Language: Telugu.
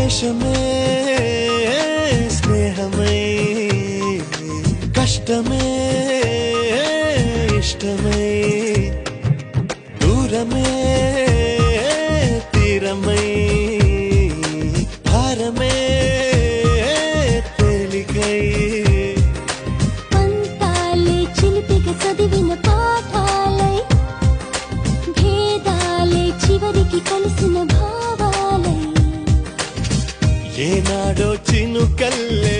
ద్వేషమే స్నేహమై కష్టమే ఇష్టమై దూరమే తీరమై భారమే తేలికై పంతాలే చిలిపిగా చదివిన పాఠాలై భేదాలే చివరికి కలిసిన భావాలై ఏనాడో చినుకల్లే